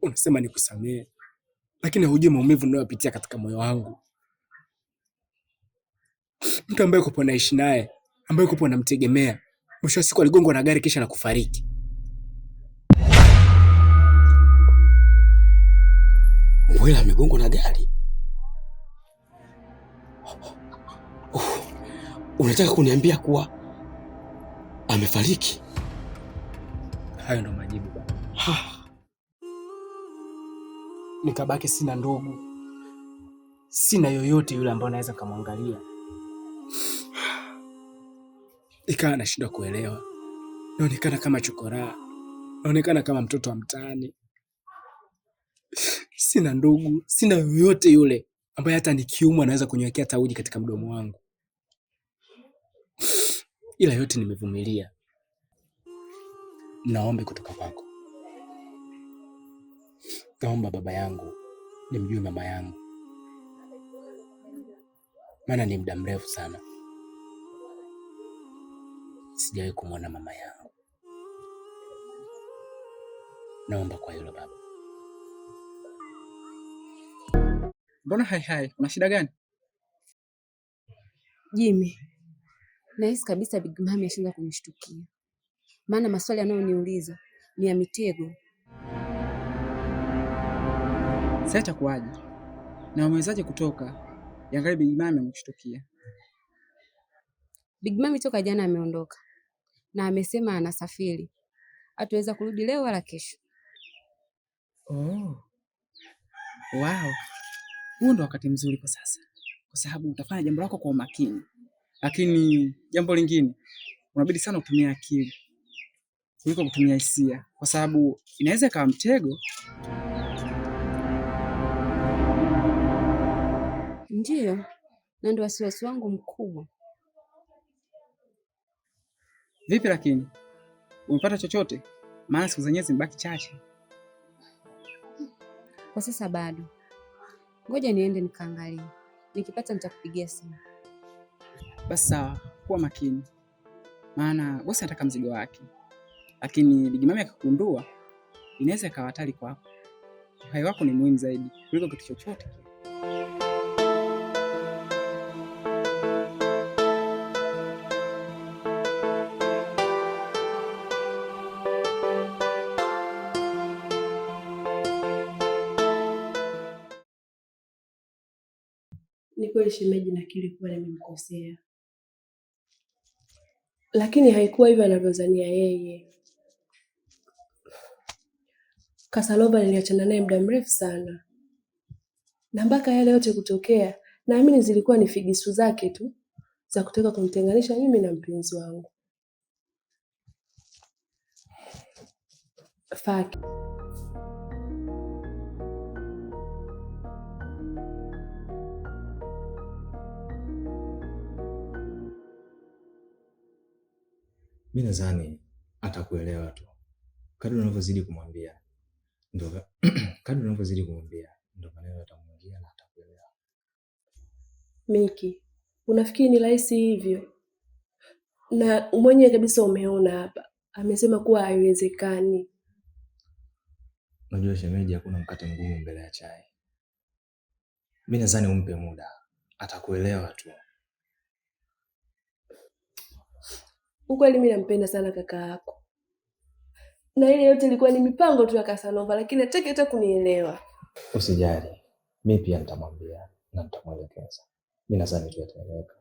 Unasema nikusamehe, lakini hujui maumivu ninayopitia katika moyo wangu. Mtu ambaye uko naishi naye, ambaye uko namtegemea, mwisho wa siku aligongwa na gari kisha na kufariki. Mbwela amegongwa na gari? Unataka kuniambia kuwa amefariki? Hayo ndo majibu baba. Nikabaki sina ndugu, sina yoyote yule ambaye anaweza kumwangalia. Ikawa nashindwa kuelewa. Naonekana kama chokora, naonekana kama mtoto wa mtaani. Sina ndugu, sina yoyote yule ambaye hata nikiumwa anaweza kuniwekea tauji katika mdomo wangu. Ila yote nimevumilia. Naomba kutoka kwako. Naomba baba yangu nimjue mama yangu, maana ni muda mrefu sana sijawahi kumwona mama yangu. Naomba kwa hilo baba. Mbona hai, una shida gani? Jimmy, nahisi kabisa Big Mami ashaanza kunishtukia, maana maswali anayoniuliza ni ya mitego. Sasa itakuwaje? Na umewezaje kutoka yangali Big Mami amekushtukia? Big Mami toka jana ameondoka na amesema anasafiri, hatuweza kurudi leo wala kesho. Oh. Wow. Huo ndo wakati mzuri kwa sasa, kwa sababu utafanya jambo lako kwa umakini. Lakini jambo lingine, unabidi sana utumie akili kuliko kutumia hisia, kwa sababu inaweza ikawa mtego. Ndiyo, na ndo wasiwasi wangu mkubwa. Vipi lakini? Umepata chochote? Maana siku zenyewe zimebaki chache. Kwa sasa bado. Ngoja niende nikaangalie. Nikipata nitakupigia simu. Basi sawa, kuwa makini. Maana bosi anataka mzigo wake. Lakini Big Mami akakundua, inaweza ikawa hatari kwako. Uhai wako ni muhimu zaidi kuliko kitu chochote. Ni kweli shemeji, nakiri kuwa nimemkosea, lakini haikuwa hivyo anavyozania yeye. Casanova niliachana naye muda mrefu sana, na mpaka yale yote kutokea, naamini zilikuwa ni figisu zake tu za kutaka kumtenganisha mimi na mpenzi wangu. Faki. Mimi nadhani atakuelewa tu. Kadri unavyozidi kumwambia ndio ndio maneno yatamwingia na atakuelewa. Miki, unafikiri ni rahisi hivyo? Na mwenyewe kabisa umeona hapa, amesema kuwa haiwezekani. Unajua shemeji, hakuna mkate mgumu mbele ya chai. Mimi nadhani umpe muda, atakuelewa tu. Ukweli mimi nampenda sana kaka yako, na ile yote ilikuwa ni mipango tu ya Casanova, lakini hataki hata kunielewa. Usijali, mimi pia nitamwambia na nitamwelekeza. Mimi nadhani tu ataeleweka.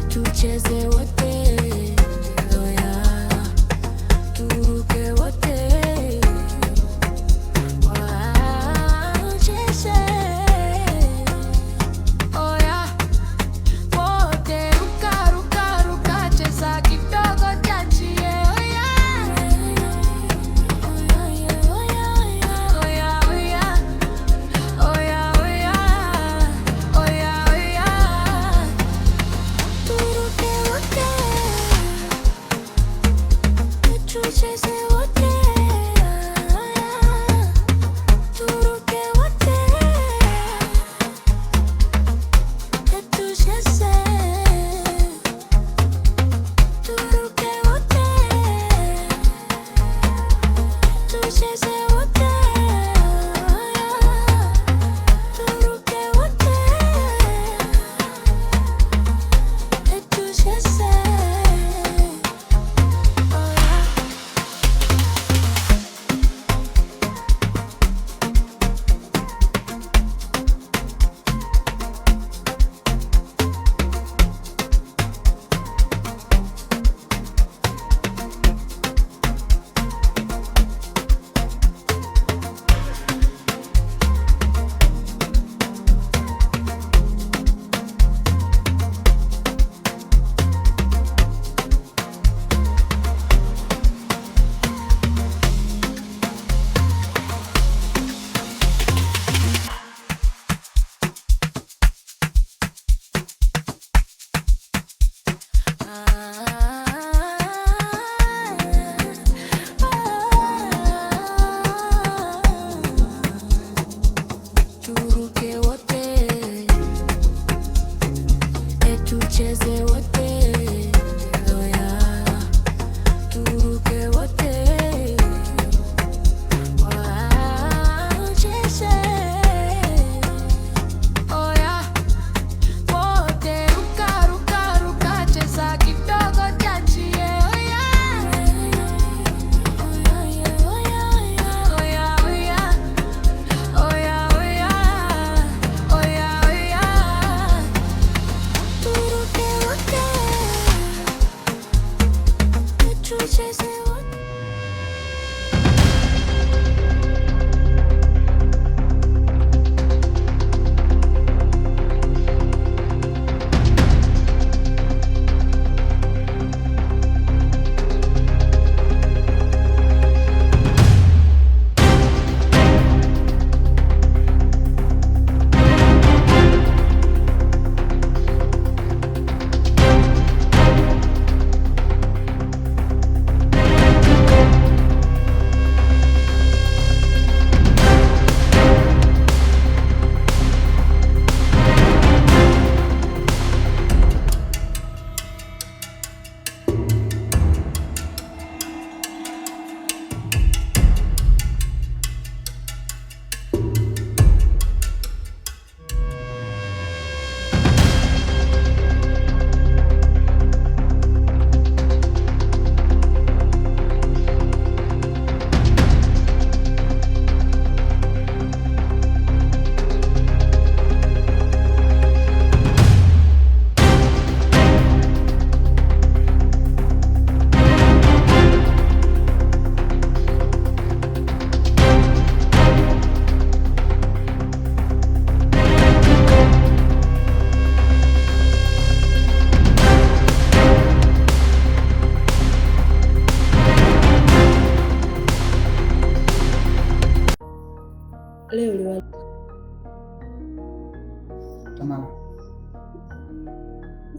Tucheze wote, turuke wote.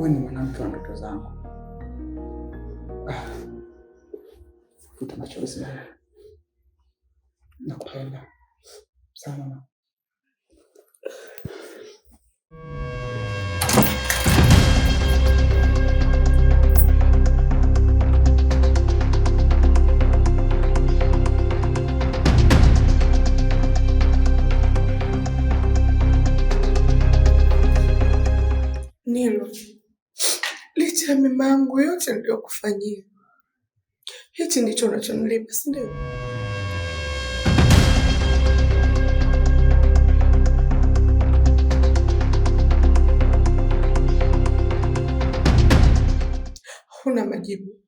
wewe ni mwanamke wa ndoto zangu. Futa machozi. Nakupenda sana. Nilo, licha ya mema yangu yote niliyokufanyia, hichi ndicho unachonilipa, si ndio? Huna majibu.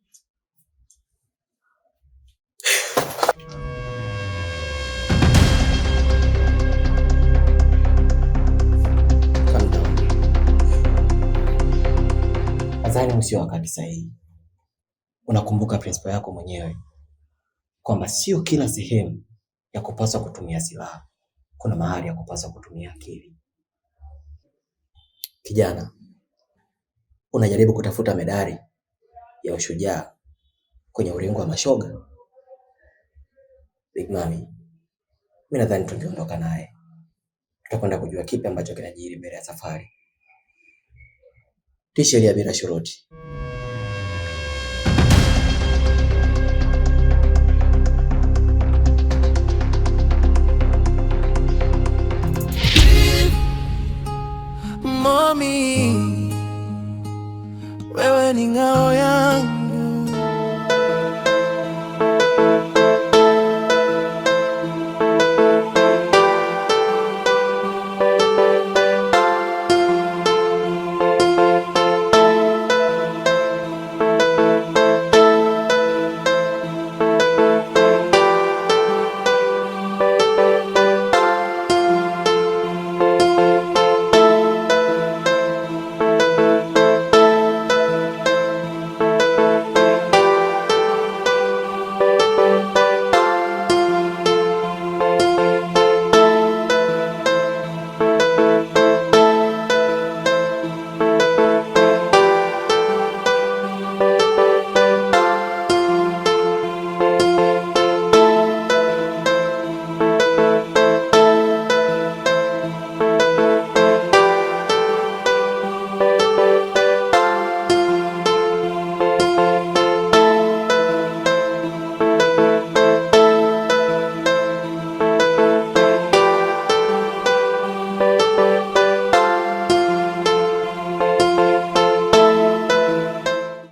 Nadhani sio wakati sahihi. Unakumbuka principal yako mwenyewe kwamba sio kila sehemu ya kupaswa kutumia silaha. Kuna mahali ya kupaswa kutumia akili. Kijana, unajaribu kutafuta medali ya ushujaa kwenye ulingo wa mashoga. Big Mami, mimi nadhani tungeondoka naye. Tutakwenda kujua kipi ambacho kinajiri mbele ya safari. Tisheria bila shuruti.